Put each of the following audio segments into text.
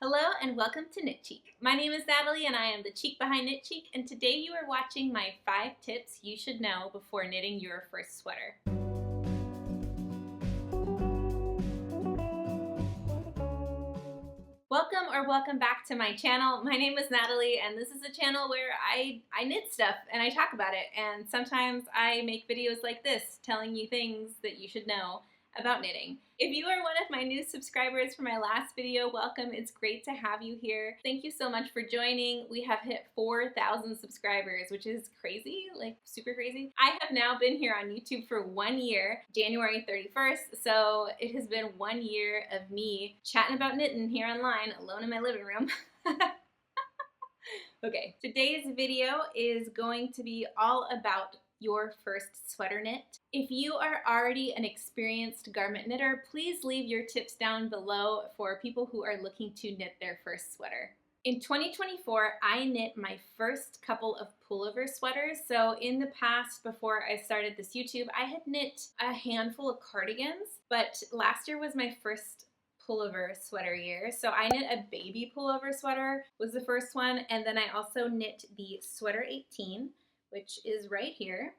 Hello and welcome to Knit Cheek. My name is Natalie and I am the cheek behind Knit Cheek, and today you are watching my 5 tips you should know before knitting your first sweater. Welcome back to my channel. My name is Natalie and this is a channel where I knit stuff and I talk about it, and sometimes I make videos like this telling you things that you should know about knitting. If you are one of my new subscribers from my last video, welcome. It's great to have you here. Thank you so much for joining. We have hit 4,000 subscribers, which is crazy, like super crazy. I have now been here on YouTube for 1 year, January 31st, so it has been 1 year of me chatting about knitting here online, alone in my living room. Okay, today's video is going to be all about your first sweater knit. If you are already an experienced garment knitter, please leave your tips down below for people who are looking to knit their first sweater. In 2024, I knit my first couple of pullover sweaters. So in the past, before I started this YouTube, I had knit a handful of cardigans, but last year was my first pullover sweater year. So I knit a baby pullover sweater was the first one, and then I also knit the sweater 18, which is right here.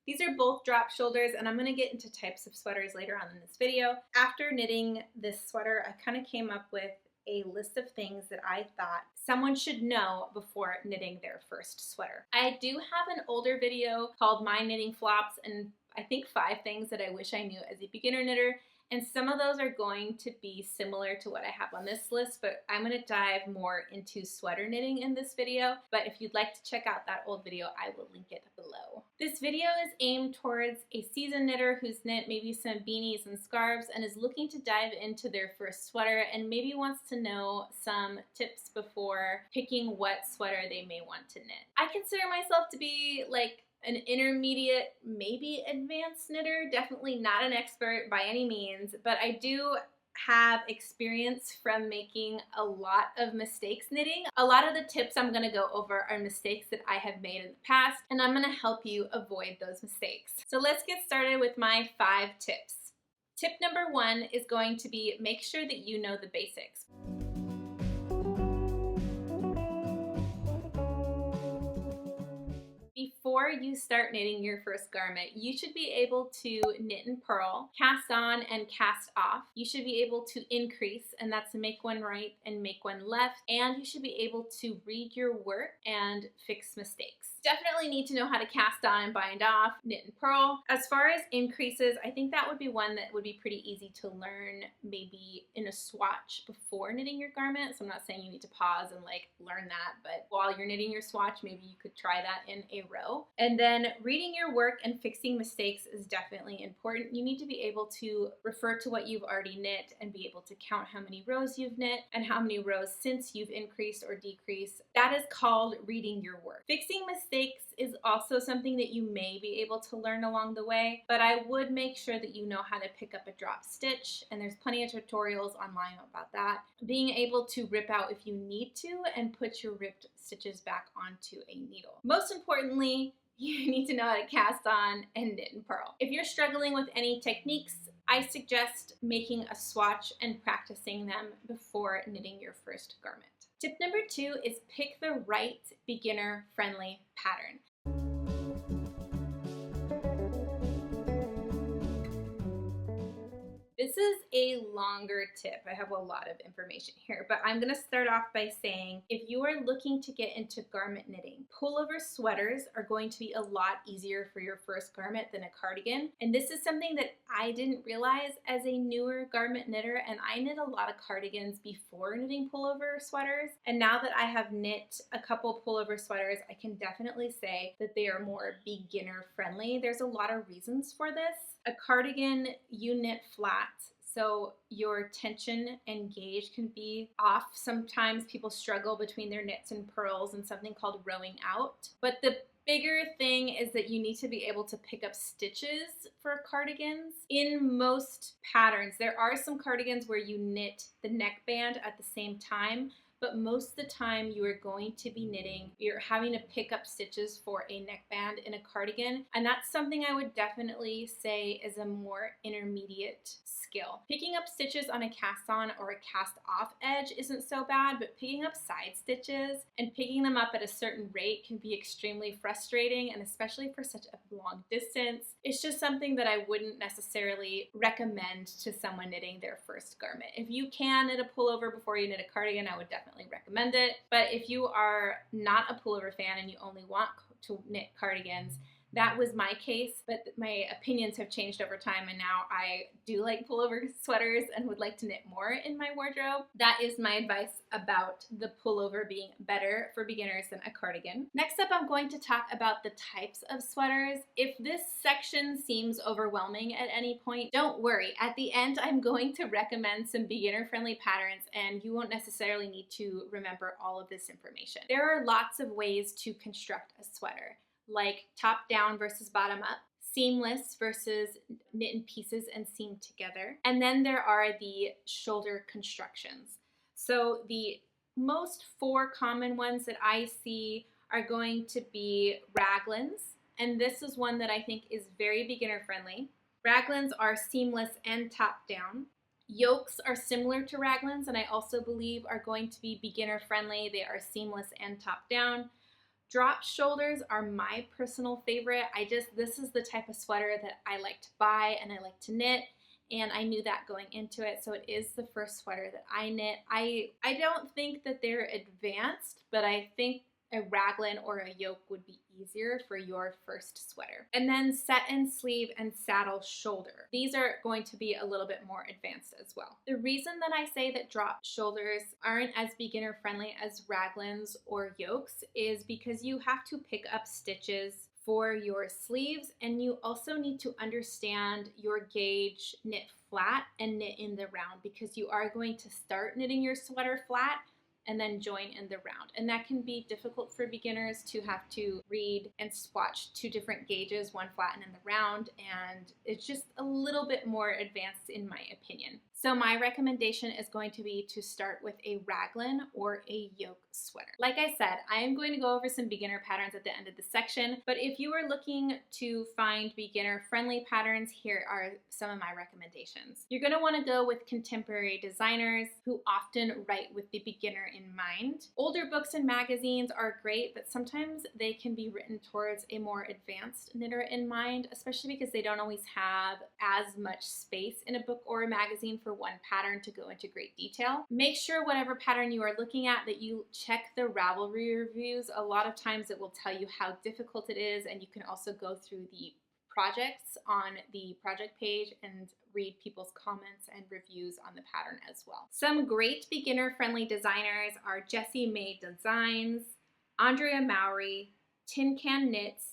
These are both drop shoulders, and I'm going to get into types of sweaters later on in this video. After knitting this sweater, I kind of came up with a list of things that I thought someone should know before knitting their first sweater. I do have an older video called My Knitting Flops, and I think 5 things that I wish I knew as a beginner knitter. And some of those are going to be similar to what I have on this list, but I'm going to dive more into sweater knitting in this video. But if you'd like to check out that old video, I will link it below. This video is aimed towards a seasoned knitter who's knit maybe some beanies and scarves and is looking to dive into their first sweater and maybe wants to know some tips before picking what sweater they may want to knit. I consider myself to be like an intermediate, maybe advanced knitter, definitely not an expert by any means, but I do have experience from making a lot of mistakes knitting. A lot of the tips I'm going to go over are mistakes that I have made in the past, and I'm going to help you avoid those mistakes. So let's get started with my 5 tips. Tip number 1 is going to be make sure that you know the basics. Before you start knitting your first garment, you should be able to knit and purl, cast on and cast off. You should be able to increase, and that's make one right and make one left, and you should be able to read your work and fix mistakes. Definitely need to know how to cast on and bind off, knit and purl. As far as increases, I think that would be one that would be pretty easy to learn maybe in a swatch before knitting your garment. So I'm not saying you need to pause and like learn that, but while you're knitting your swatch, maybe you could try that in a row. And then reading your work and fixing mistakes is definitely important. You need to be able to refer to what you've already knit and be able to count how many rows you've knit and how many rows since you've increased or decreased. That is called reading your work. Fixing mistakes is also something that you may be able to learn along the way, but I would make sure that you know how to pick up a drop stitch, and there's plenty of tutorials online about that. Being able to rip out if you need to and put your ripped stitches back onto a needle. Most importantly, you need to know how to cast on and knit and purl. If you're struggling with any techniques, I suggest making a swatch and practicing them before knitting your first garment. Tip number 2 is pick the right beginner-friendly pattern. This is a longer tip. I have a lot of information here, but I'm going to start off by saying if you are looking to get into garment knitting, pullover sweaters are going to be a lot easier for your first garment than a cardigan. And this is something that I didn't realize as a newer garment knitter, and I knit a lot of cardigans before knitting pullover sweaters. And now that I have knit a couple pullover sweaters, I can definitely say that they are more beginner friendly. There's a lot of reasons for this. A cardigan, you knit flat, so your tension and gauge can be off. Sometimes people struggle between their knits and purls and something called rowing out. But the bigger thing is that you need to be able to pick up stitches for cardigans. In most patterns, there are some cardigans where you knit the neckband at the same time, but most of the time you are going to be knitting, you're having to pick up stitches for a neckband in a cardigan, and that's something I would definitely say is a more intermediate skill. Picking up stitches on a cast on or a cast off edge isn't so bad, but picking up side stitches and picking them up at a certain rate can be extremely frustrating, and especially for such a long distance. It's just something that I wouldn't necessarily recommend to someone knitting their first garment. If you can knit a pullover before you knit a cardigan, I would definitely recommend it. But if you are not a pullover fan and you only want to knit cardigans, that was my case, but my opinions have changed over time, and now I do like pullover sweaters and would like to knit more in my wardrobe. That is my advice about the pullover being better for beginners than a cardigan. Next up, I'm going to talk about the types of sweaters. If this section seems overwhelming at any point, don't worry. At the end, I'm going to recommend some beginner-friendly patterns, and you won't necessarily need to remember all of this information. There are lots of ways to construct a sweater, like top down versus bottom up, seamless versus knit in pieces and seam together. And then there are the shoulder constructions. So the most 4 common ones that I see are going to be raglans, and this is one that I think is very beginner friendly. Raglans are seamless and top down. Yokes are similar to raglans, and I also believe are going to be beginner friendly. They are seamless and top down. Drop shoulders are my personal favorite. This is the type of sweater that I like to buy and I like to knit, and I knew that going into it, so it is the first sweater that I knit. I don't think that they're advanced, but I think a raglan or a yoke would be easier for your first sweater. And then set and sleeve and saddle shoulder. These are going to be a little bit more advanced as well. The reason that I say that drop shoulders aren't as beginner friendly as raglans or yokes is because you have to pick up stitches for your sleeves, and you also need to understand your gauge knit flat and knit in the round, because you are going to start knitting your sweater flat and then join in the round. And that can be difficult for beginners to have to read and swatch 2 different gauges, one flat and in the round, and it's just a little bit more advanced in my opinion. So my recommendation is going to be to start with a raglan or a yoke sweater. Like I said, I am going to go over some beginner patterns at the end of the section, but if you are looking to find beginner friendly patterns, here are some of my recommendations. You're going to want to go with contemporary designers who often write with the beginner in mind. Older books and magazines are great, but sometimes they can be written towards a more advanced knitter in mind, especially because they don't always have as much space in a book or a magazine for one pattern to go into great detail. Make sure whatever pattern you are looking at that you check the Ravelry reviews. A lot of times it will tell you how difficult it is, and you can also go through the projects on the project page and read people's comments and reviews on the pattern as well. Some great beginner-friendly designers are Jessie May Designs, Andrea Mowry, Tin Can Knits,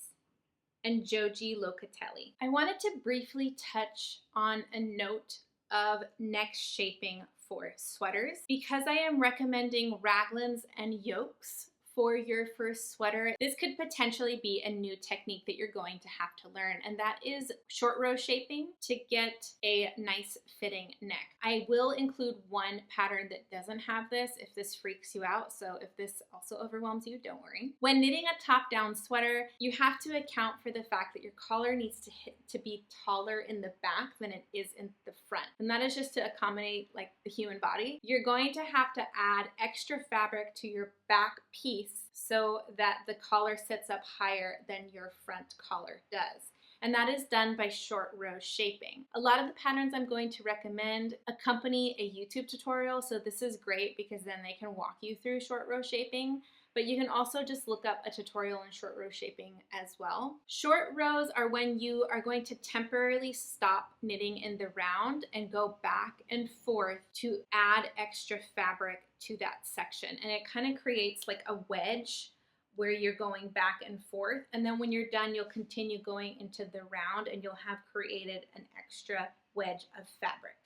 and Joji Locatelli. I wanted to briefly touch on a note of neck shaping for sweaters. Because I am recommending raglans and yokes for your first sweater, this could potentially be a new technique that you're going to have to learn, and that is short row shaping to get a nice fitting neck. I will include one pattern that doesn't have this if this freaks you out, so if this also overwhelms you, don't worry. When knitting a top-down sweater, you have to account for the fact that your collar needs to be taller in the back than it is in the front, and that is just to accommodate like the human body. You're going to have to add extra fabric to your back piece so that the collar sits up higher than your front collar does. And that is done by short row shaping. A lot of the patterns I'm going to recommend accompany a YouTube tutorial, so this is great because then they can walk you through short row shaping, but you can also just look up a tutorial in short row shaping as well. Short rows are when you are going to temporarily stop knitting in the round and go back and forth to add extra fabric to that section. And it kind of creates like a wedge where you're going back and forth. And then when you're done, you'll continue going into the round and you'll have created an extra wedge of fabric.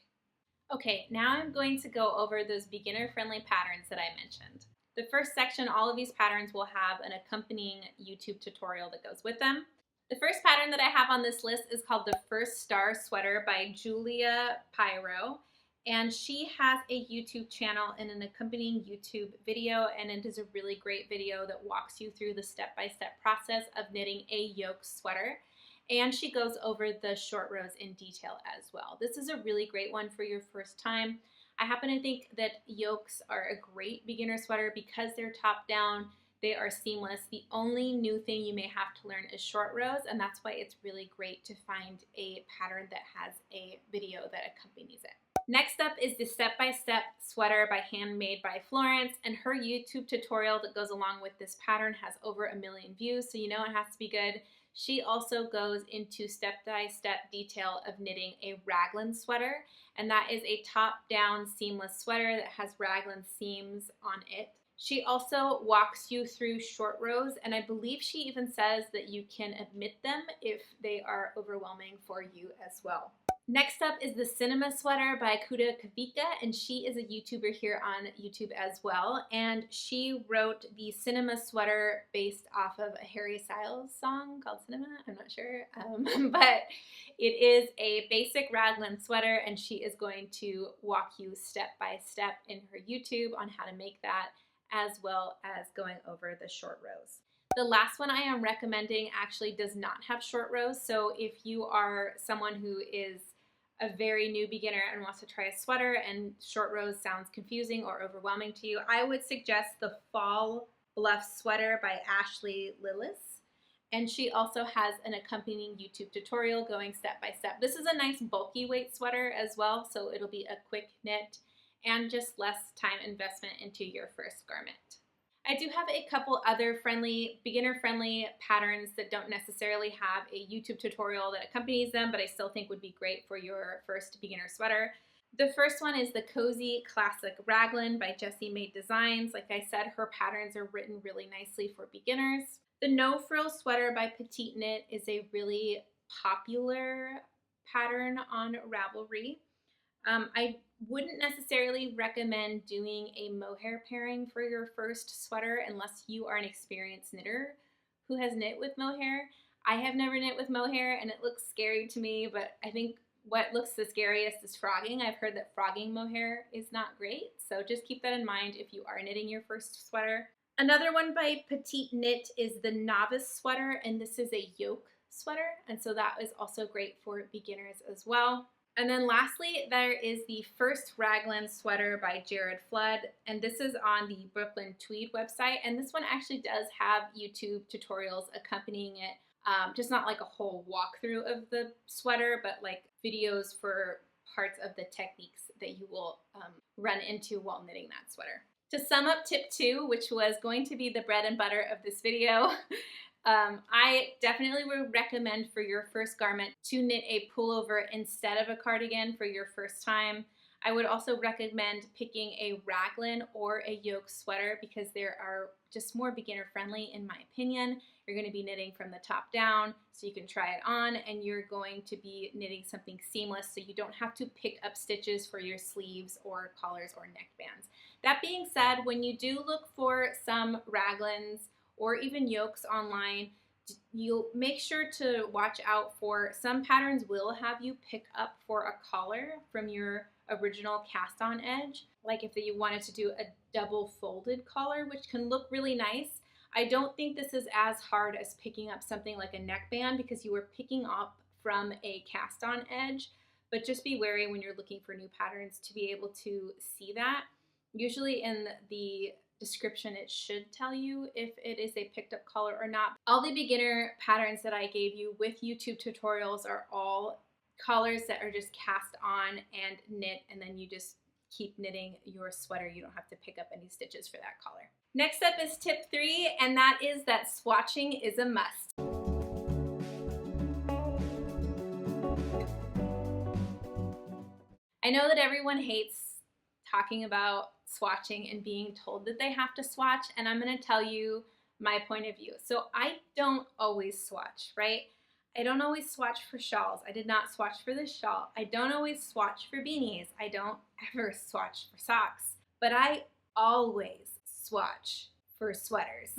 Okay, now I'm going to go over those beginner-friendly patterns that I mentioned. The first section, all of these patterns will have an accompanying YouTube tutorial that goes with them. The first pattern that I have on this list is called the First Star Sweater by Julia Pyro. And she has a YouTube channel and an accompanying YouTube video, and it is a really great video that walks you through the step-by-step process of knitting a yoke sweater. And she goes over the short rows in detail as well. This is a really great one for your first time. I happen to think that yokes are a great beginner sweater because they're top down, they are seamless. The only new thing you may have to learn is short rows, and that's why it's really great to find a pattern that has a video that accompanies it. Next up is the step-by-step sweater by Handmade by Florence, and her YouTube tutorial that goes along with this pattern has over 1 million views, so you know it has to be good. She also goes into step-by-step detail of knitting a raglan sweater, and that is a top-down seamless sweater that has raglan seams on it. She also walks you through short rows, and I believe she even says that you can omit them if they are overwhelming for you as well. Next up is the Cinema Sweater by Kuda Kavika, and she is a YouTuber here on YouTube as well. And she wrote the Cinema Sweater based off of a Harry Styles song called Cinema. I'm not sure, but it is a basic raglan sweater, and she is going to walk you step by step in her YouTube on how to make that, as well as going over the short rows. The last one I am recommending actually does not have short rows, so if you are someone who is a very new beginner and wants to try a sweater and short rows sounds confusing or overwhelming to you, I would suggest the Fall Bluff Sweater by Ashley Lillis. And she also has an accompanying YouTube tutorial going step by step. This is a nice bulky weight sweater as well, so it'll be a quick knit and just less time investment into your first garment. I do have a couple other beginner-friendly patterns that don't necessarily have a YouTube tutorial that accompanies them, but I still think would be great for your first beginner sweater. The first one is the Cozy Classic Raglan by Jessie Made Designs. Like I said, her patterns are written really nicely for beginners. The No Frill Sweater by Petite Knit is a really popular pattern on Ravelry. I wouldn't necessarily recommend doing a mohair pairing for your first sweater unless you are an experienced knitter who has knit with mohair. I have never knit with mohair and it looks scary to me, but I think what looks the scariest is frogging. I've heard that frogging mohair is not great, so just keep that in mind if you are knitting your first sweater. Another one by Petite Knit is the Novice Sweater, and this is a yoke sweater, and so that is also great for beginners as well. And then lastly, there is the First Raglan Sweater by Jared Flood, and this is on the Brooklyn Tweed website, and this one actually does have YouTube tutorials accompanying it, just not like a whole walkthrough of the sweater, but like videos for parts of the techniques that you will run into while knitting that sweater. To sum up tip 2, which was going to be the bread and butter of this video, I definitely would recommend for your first garment to knit a pullover instead of a cardigan for your first time. I would also recommend picking a raglan or a yoke sweater because they are just more beginner friendly in my opinion. You're going to be knitting from the top down so you can try it on, and you're going to be knitting something seamless so you don't have to pick up stitches for your sleeves or collars or neckbands. That being said, when you do look for some raglans or even yokes online, you'll make sure to watch out for some patterns will have you pick up for a collar from your original cast on edge. Like if you wanted to do a double folded collar, which can look really nice. I don't think this is as hard as picking up something like a neckband because you were picking up from a cast on edge, but just be wary when you're looking for new patterns to be able to see that. Usually in the description it should tell you if it is a picked up collar or not. All the beginner patterns that I gave you with YouTube tutorials are all collars that are just cast on and knit, and then you just keep knitting your sweater. You don't have to pick up any stitches for that collar. Next up is tip 3, and that is that swatching is a must. I know that everyone hates talking about swatching and being told that they have to swatch, and I'm going to tell you my point of view. So I don't always swatch, right? I don't always swatch for shawls. I did not swatch for this shawl. I don't always swatch for beanies. I don't ever swatch for socks, but I always swatch for sweaters.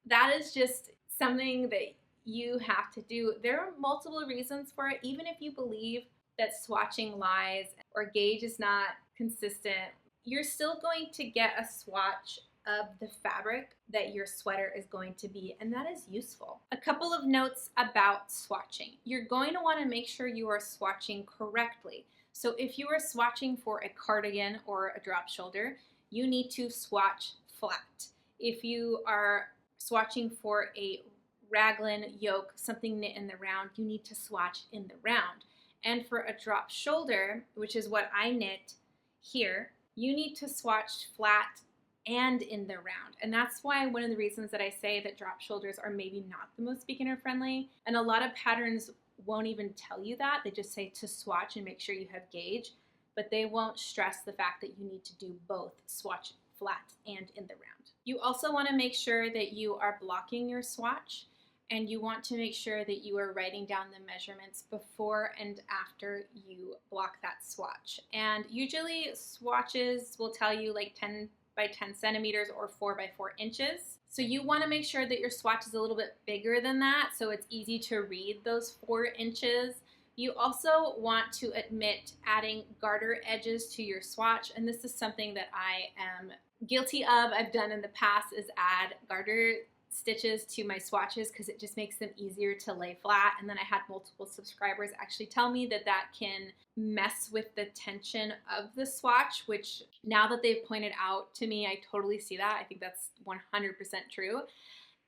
That is just something that you have to do. There are multiple reasons for it, even if you believe that swatching lies or gauge is not consistent, you're still going to get a swatch of the fabric that your sweater is going to be, and that is useful. A couple of notes about swatching. You're going to want to make sure you are swatching correctly. So if you are swatching for a cardigan or a drop shoulder, you need to swatch flat. If you are swatching for a raglan, yoke, something knit in the round, you need to swatch in the round. And for a drop shoulder, which is what I knit here, you need to swatch flat and in the round. And that's why one of the reasons that I say that drop shoulders are maybe not the most beginner friendly. And a lot of patterns won't even tell you that. They just say to swatch and make sure you have gauge, but they won't stress the fact that you need to do both swatch flat and in the round. You also want to make sure that you are blocking your swatch, and you want to make sure that you are writing down the measurements before and after you block that swatch. And usually swatches will tell you like 10 by 10 centimeters or 4 by 4 inches. So you want to make sure that your swatch is a little bit bigger than that so it's easy to read those 4 inches. You also want to omit adding garter edges to your swatch, and this is something that I am guilty of. I've done in the past is add garter stitches to my swatches because it just makes them easier to lay flat, and then I had multiple subscribers actually tell me that that can mess with the tension of the swatch, which now that they've pointed out to me, I totally see that. I think that's 100% true.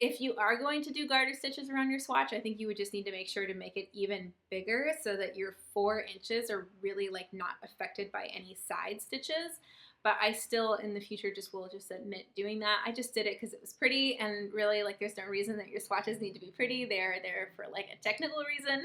If you are going to do garter stitches around your swatch, I think you would just need to make sure to make it even bigger so that your 4 inches are really like not affected by any side stitches. But I still in the future will just admit doing that. I just did it because it was pretty, and really like there's no reason that your swatches need to be pretty. They're there for like a technical reason.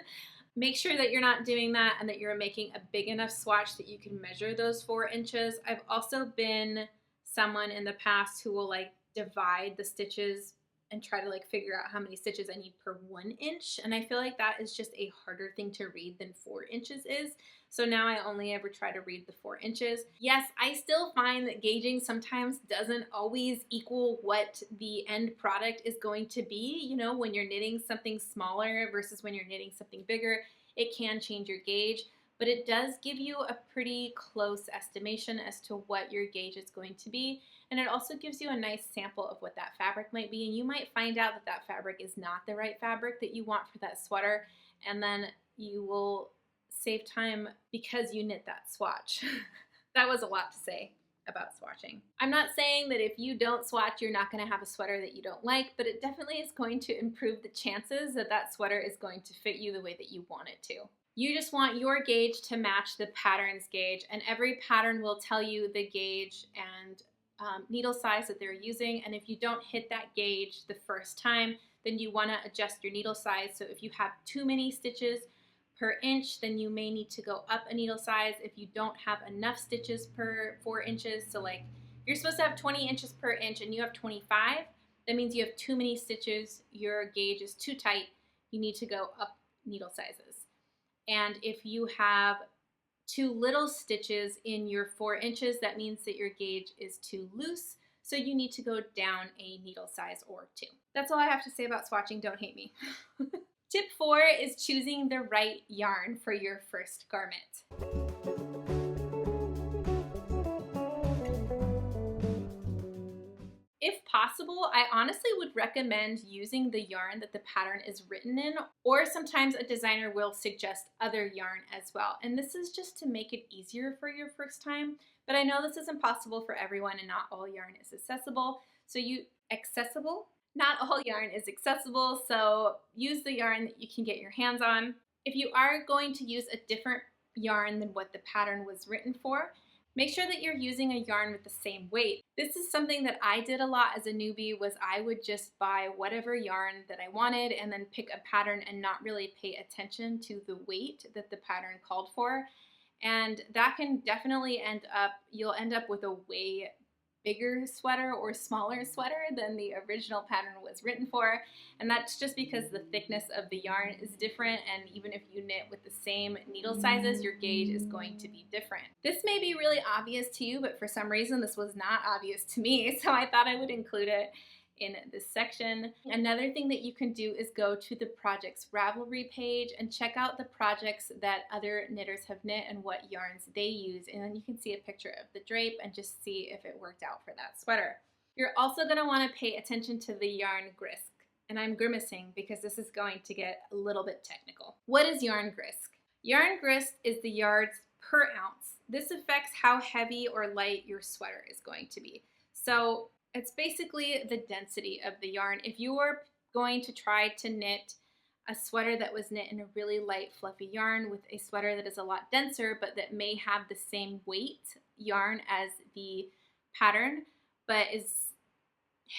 Make sure that you're not doing that and that you're making a big enough swatch that you can measure those 4 inches. I've also been someone in the past who will like divide the stitches and try to like figure out how many stitches I need per 1 inch. And I feel like that is just a harder thing to read than 4 inches is. So now I only ever try to read the 4 inches. Yes, I still find that gauging sometimes doesn't always equal what the end product is going to be. You know, when you're knitting something smaller versus when you're knitting something bigger, it can change your gauge, but it does give you a pretty close estimation as to what your gauge is going to be. And it also gives you a nice sample of what that fabric might be. And you might find out that that fabric is not the right fabric that you want for that sweater. And then you will save time because you knit that swatch. That was a lot to say about swatching. I'm not saying that if you don't swatch, you're not going to have a sweater that you don't like, but it definitely is going to improve the chances that that sweater is going to fit you the way that you want it to. You just want your gauge to match the pattern's gauge, and every pattern will tell you the gauge and needle size that they're using. And if you don't hit that gauge the first time, then you want to adjust your needle size. So if you have too many stitches per inch, then you may need to go up a needle size. If you don't have enough stitches per 4 inches, so like you're supposed to have 20 inches per inch and you have 25, that means you have too many stitches, your gauge is too tight, you need to go up needle sizes. And if you have too little stitches in your 4 inches, that means that your gauge is too loose, so you need to go down a needle size or 2. That's all I have to say about swatching. Don't hate me. Tip 4 is choosing the right yarn for your first garment. If possible, I honestly would recommend using the yarn that the pattern is written in, or sometimes a designer will suggest other yarn as well. And this is just to make it easier for your first time, but I know this is impossible for everyone and not all yarn is accessible. Not all yarn is accessible, so use the yarn that you can get your hands on. If you are going to use a different yarn than what the pattern was written for, make sure that you're using a yarn with the same weight. This is something that I did a lot as a newbie, was I would just buy whatever yarn that I wanted and then pick a pattern and not really pay attention to the weight that the pattern called for. And that can definitely you'll end up with a way bigger sweater or smaller sweater than the original pattern was written for. And that's just because the thickness of the yarn is different, and even if you knit with the same needle sizes, your gauge is going to be different. This may be really obvious to you, but for some reason this was not obvious to me, so I thought I would include it in this section. Another thing that you can do is go to the projects Ravelry page and check out the projects that other knitters have knit and what yarns they use, and then you can see a picture of the drape and just see if it worked out for that sweater. You're also going to want to pay attention to the yarn grist, and I'm grimacing because this is going to get a little bit technical. What is yarn grist? Yarn grist is the yards per ounce. This affects how heavy or light your sweater is going to be. So it's basically the density of the yarn. If you are going to try to knit a sweater that was knit in a really light, fluffy yarn with a sweater that is a lot denser, but that may have the same weight yarn as the pattern, but is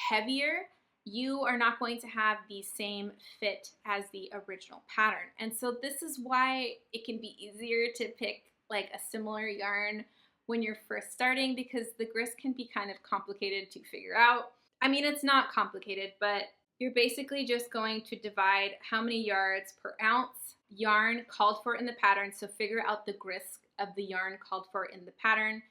heavier, you are not going to have the same fit as the original pattern. And so this is why it can be easier to pick like a similar yarn when you're first starting, because the grist can be kind of complicated to figure out. I mean, it's not complicated, but you're basically just going to divide how many yards per ounce yarn called for in the pattern. So figure out the grist of the yarn called for in the pattern,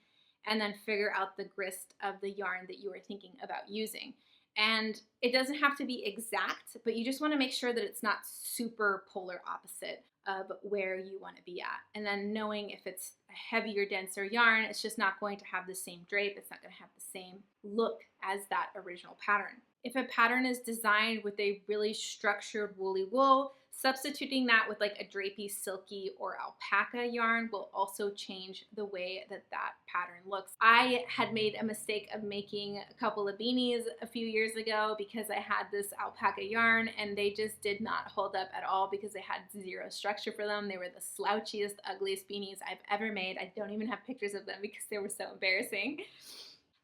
and then figure out the grist of the yarn that you are thinking about using. And it doesn't have to be exact, but you just want to make sure that it's not super polar opposite of where you want to be at. And then knowing if it's a heavier, denser yarn, it's just not going to have the same drape. It's not going to have the same look as that original pattern. If a pattern is designed with a really structured woolly wool, substituting that with like a drapey, silky, or alpaca yarn will also change the way that that pattern looks. I had made a mistake of making a couple of beanies a few years ago because I had this alpaca yarn and they just did not hold up at all because they had zero structure for them. They were the slouchiest, ugliest beanies I've ever made. I don't even have pictures of them because they were so embarrassing.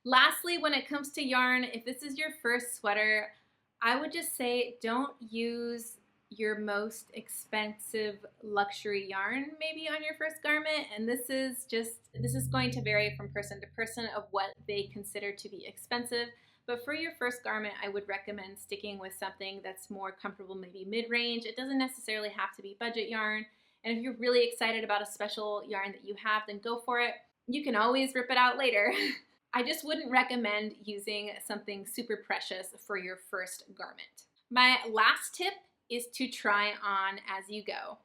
Lastly, when it comes to yarn, if this is your first sweater, I would just say don't use your most expensive luxury yarn maybe on your first garment. And this is going to vary from person to person of what they consider to be expensive. But for your first garment, I would recommend sticking with something that's more comfortable, maybe mid-range. It doesn't necessarily have to be budget yarn. And if you're really excited about a special yarn that you have, then go for it. You can always rip it out later. I just wouldn't recommend using something super precious for your first garment. My last tip is to try on as you go.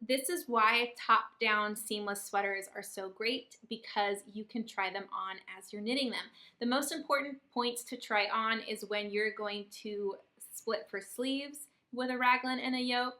This is why top-down seamless sweaters are so great, because you can try them on as you're knitting them. The most important points to try on is when you're going to split for sleeves with a raglan and a yoke,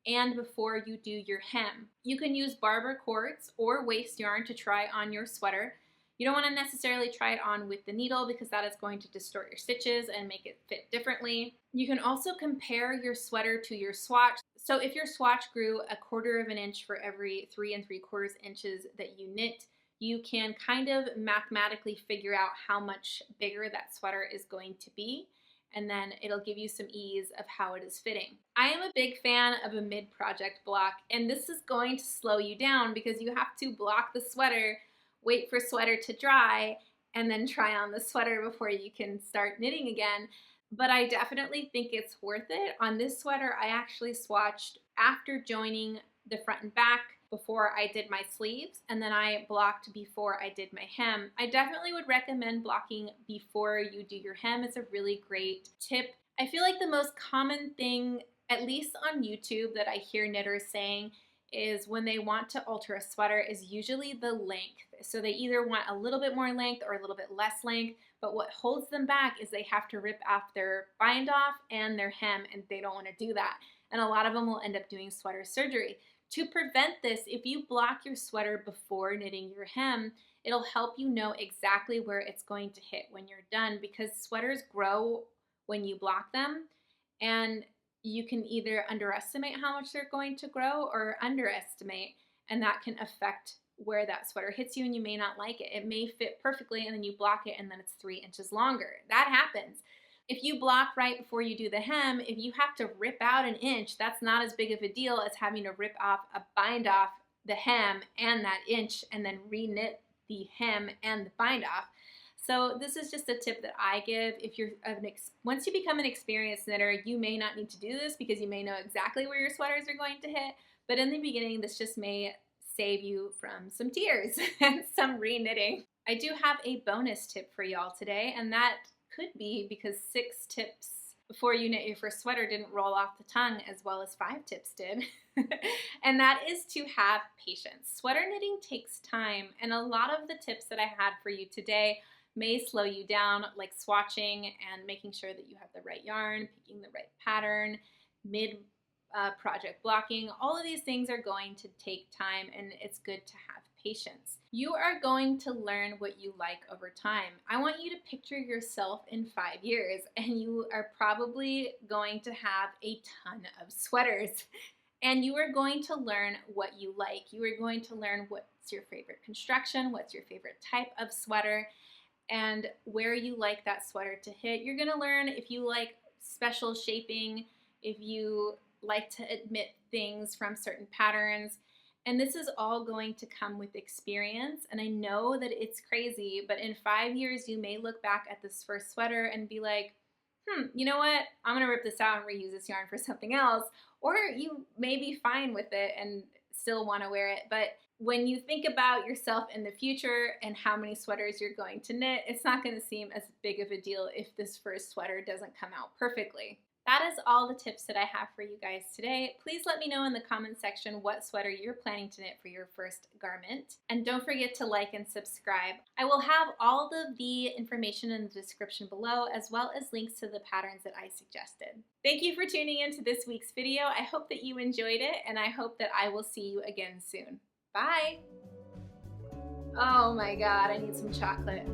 and before you do your hem. You can use barber cords or waste yarn to try on your sweater. You don't want to necessarily try it on with the needle because that is going to distort your stitches and make it fit differently. You can also compare your sweater to your swatch. So if your swatch grew 1/4 of an inch for every 3 3/4 inches that you knit, you can kind of mathematically figure out how much bigger that sweater is going to be, and then it'll give you some ease of how it is fitting. I am a big fan of a mid-project block, and this is going to slow you down because you have to block the sweater, wait for sweater to dry, and then try on the sweater before you can start knitting again. But I definitely think it's worth it. On this sweater, I actually swatched after joining the front and back before I did my sleeves, and then I blocked before I did my hem. I definitely would recommend blocking before you do your hem. It's a really great tip. I feel like the most common thing, at least on YouTube, that I hear knitters saying is when they want to alter a sweater is usually the length. So they either want a little bit more length or a little bit less length, but what holds them back is they have to rip off their bind off and their hem, and they don't want to do that. And a lot of them will end up doing sweater surgery. To prevent this, if you block your sweater before knitting your hem, it'll help you know exactly where it's going to hit when you're done, because sweaters grow when you block them, and you can either underestimate how much they're going to grow or underestimate, and that can affect where that sweater hits you, and you may not like it. It may fit perfectly and then you block it and then it's 3 inches longer. That happens. If you block right before you do the hem, if you have to rip out 1 inch, that's not as big of a deal as having to rip off a bind off the hem and that inch and then re-knit the hem and the bind off. So this is just a tip that I give. If you're once you become an experienced knitter, you may not need to do this because you may know exactly where your sweaters are going to hit. But in the beginning, this just may save you from some tears and some re-knitting. I do have a bonus tip for y'all today, and that could be because 6 tips before you knit your first sweater didn't roll off the tongue as well as 5 tips did. And that is to have patience. Sweater knitting takes time, and a lot of the tips that I had for you today may slow you down, like swatching and making sure that you have the right yarn, picking the right pattern, project blocking. All of these things are going to take time, and it's good to have patience. You are going to learn what you like over time. I want you to picture yourself in 5 years, and you are probably going to have a ton of sweaters. And you are going to learn what you like. You are going to learn what's your favorite construction, what's your favorite type of sweater, and where you like that sweater to hit. You're gonna learn if you like special shaping, if you like to omit things from certain patterns. And this is all going to come with experience. And I know that it's crazy, but in 5 years, you may look back at this first sweater and be like, you know what? I'm gonna rip this out and reuse this yarn for something else. Or you may be fine with it and still wanna wear it. But when you think about yourself in the future and how many sweaters you're going to knit, it's not gonna seem as big of a deal if this first sweater doesn't come out perfectly. That is all the tips that I have for you guys today. Please let me know in the comment section what sweater you're planning to knit for your first garment. And don't forget to like and subscribe. I will have all of the information in the description below, as well as links to the patterns that I suggested. Thank you for tuning in to this week's video. I hope that you enjoyed it, and I hope that I will see you again soon. Bye! Oh my God, I need some chocolate.